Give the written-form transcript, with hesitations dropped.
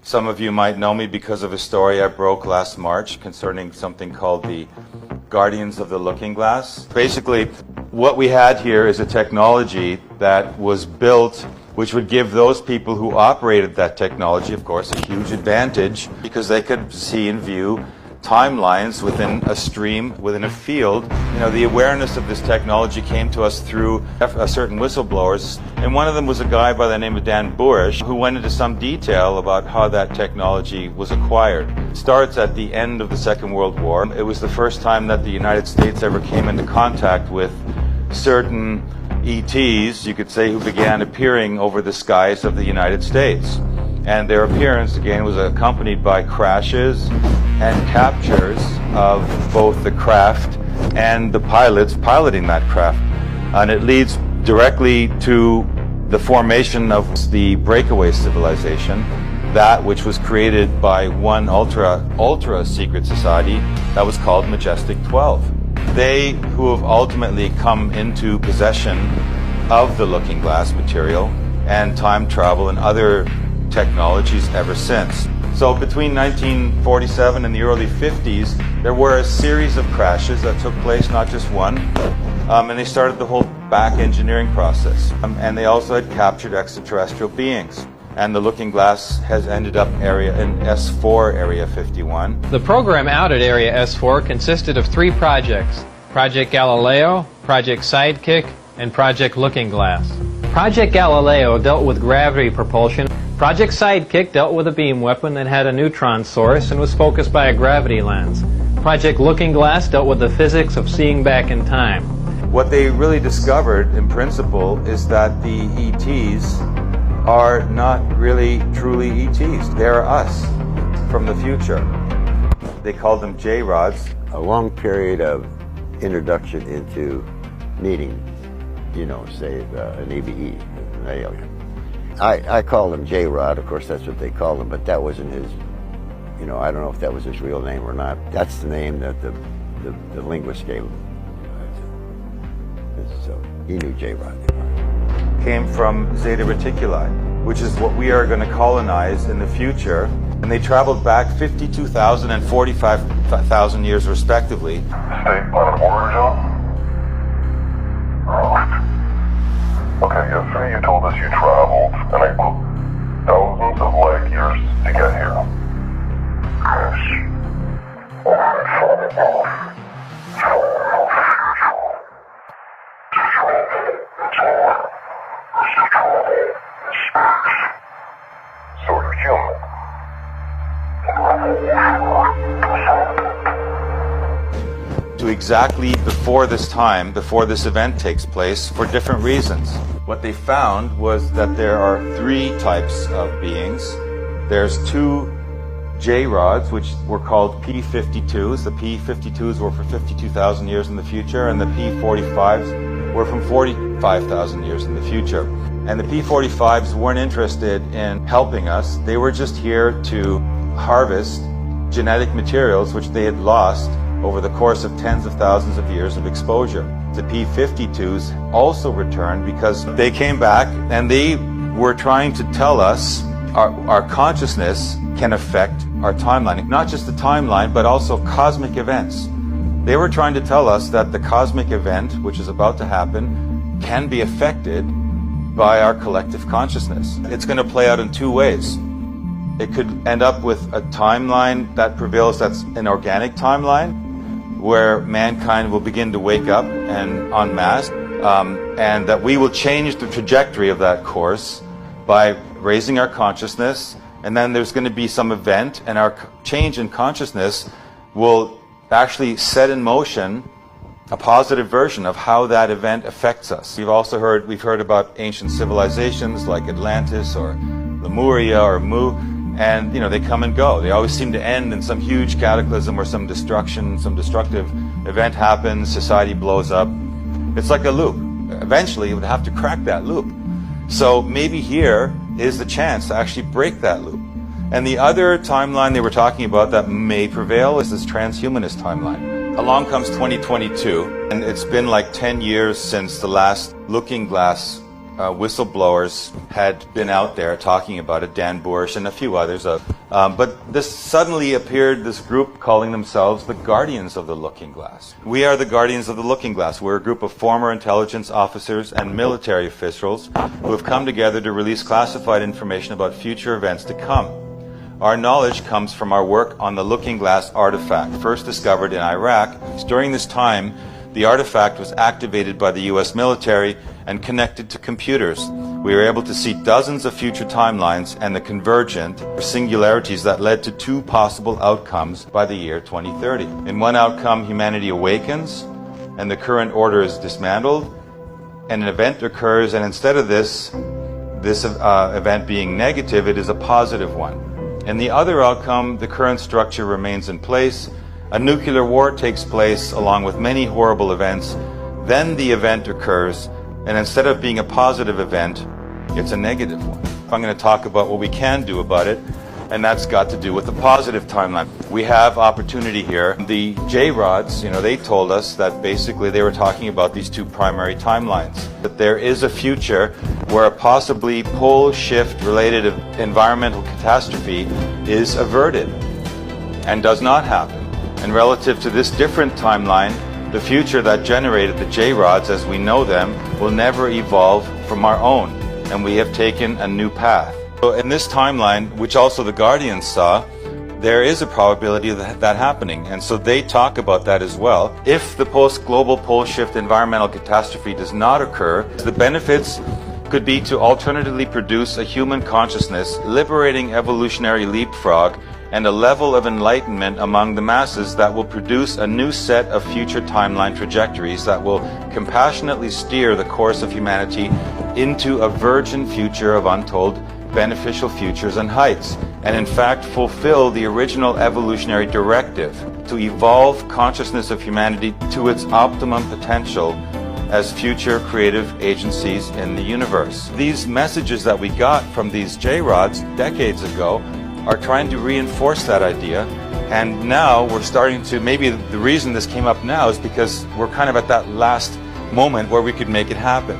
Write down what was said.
Some of you might know me because of a story I broke last March concerning something called the Guardians of the Looking Glass. Basically, what we had here is a technology that was built which would give those people who operated that technology, of course, a huge advantage because they could see and view timelines within a stream, within a field. You know, the awareness of this technology came to us through certain whistleblowers, and one of them was a guy by the name of Dan Burish, who went into some detail about how that technology was acquired. It starts at the end of the Second World War. It was the first time that the United States ever came into contact with certain ETs, you could say, who began appearing over the skies of the United States. And their appearance, again, was accompanied by crashes and captures of both the craft and the pilots piloting that craft. And it leads directly to the formation of the breakaway civilization, that which was created by one ultra secret society that was called Majestic 12. They who have ultimately come into possession of the Looking Glass material and time travel and other technologies ever since. So between 1947 and the early 50s, there were a series of crashes that took place, not just one, and they started the whole back engineering process. And they also had captured extraterrestrial beings. And the Looking Glass has ended up in S4 Area 51. The program out at Area S4 consisted of 3 projects: Project Galileo, Project Sidekick, and Project Looking Glass. Project Galileo dealt with gravity propulsion. Project Sidekick dealt with a beam weapon that had a neutron source and was focused by a gravity lens. Project Looking Glass dealt with the physics of seeing back in time. What they really discovered, in principle, is that the ETs are not really truly ETs. They're us from the future. They called them J-rods. A long period of introduction into meeting, you know, say an EVE, an alien. I call him J-Rod, of course that's what they called him, but that wasn't his, you know, I don't know if that was his real name or not. That's the name that the linguist gave him. So he knew J-Rod. Came from Zeta Reticuli, which is what we are going to colonize in the future. And they traveled back 52,000 and 45,000 years respectively. State planet of origin? Okay, yesterday you told us you traveled, and I quote, thousands of light years to get here. Yes. So you're human. To exactly before this time, before this event takes place, for different reasons. What they found was that there are 3 types of beings. There's 2 J-rods, which were called P-52s. The P-52s were for 52,000 years in the future, and the P-45s were from 45,000 years in the future. And the P-45s weren't interested in helping us. They were just here to harvest genetic materials which they had lost over the course of tens of thousands of years of exposure. The P-52s also returned because they came back and they were trying to tell us our consciousness can affect our timeline. Not just the timeline, but also cosmic events. They were trying to tell us that the cosmic event, which is about to happen, can be affected by our collective consciousness. It's going to play out in 2 ways. It could end up with a timeline that prevails that's an organic timeline, where mankind will begin to wake up and en masse, and that we will change the trajectory of that course by raising our consciousness, and then there's going to be some event, and our change in consciousness will actually set in motion a positive version of how that event affects us. We've heard about ancient civilizations like Atlantis or Lemuria or Mu, and you know, they come and go. They always seem to end in some huge cataclysm or some destruction, some destructive event happens, society blows up. It's like a loop. Eventually you would have to crack that loop. So maybe here is the chance to actually break that loop. And the other timeline they were talking about that may prevail is this transhumanist timeline. Along comes 2022, and it's been like 10 years since the last Looking Glass whistleblowers had been out there talking about it, Dan Bush and a few others. But this suddenly appeared, this group calling themselves the Guardians of the Looking Glass. We are the Guardians of the Looking Glass. We're a group of former intelligence officers and military officials who have come together to release classified information about future events to come. Our knowledge comes from our work on the Looking Glass artifact, first discovered in Iraq. During this time, the artifact was activated by the US military and connected to computers. We were able to see dozens of future timelines and the convergent singularities that led to two possible outcomes by the year 2030. In one outcome, humanity awakens and the current order is dismantled, and an event occurs, and instead of this event being negative, it is a positive one. In the other outcome, the current structure remains in place, a nuclear war takes place along with many horrible events, then the event occurs, and instead of being a positive event, it's a negative one. I'm going to talk about what we can do about it, and that's got to do with the positive timeline. We have opportunity here. The J-Rods, they told us that basically they were talking about these two primary timelines. That there is a future where a possibly pole shift related environmental catastrophe is averted and does not happen. And relative to this different timeline, the future that generated the J-Rods as we know them will never evolve from our own, and we have taken a new path. So in this timeline, which also the Guardians saw, there is a probability of that happening, and so they talk about that as well. If the post-global pole shift environmental catastrophe does not occur, the benefits could be to alternatively produce a human consciousness, liberating evolutionary leapfrog, and a level of enlightenment among the masses that will produce a new set of future timeline trajectories that will compassionately steer the course of humanity into a virgin future of untold beneficial futures and heights, and in fact fulfill the original evolutionary directive to evolve consciousness of humanity to its optimum potential as future creative agencies in the universe. These messages that we got from these J-Rods decades ago are trying to reinforce that idea, and now we're starting to, maybe the reason this came up now is because we're kind of at that last moment where we could make it happen.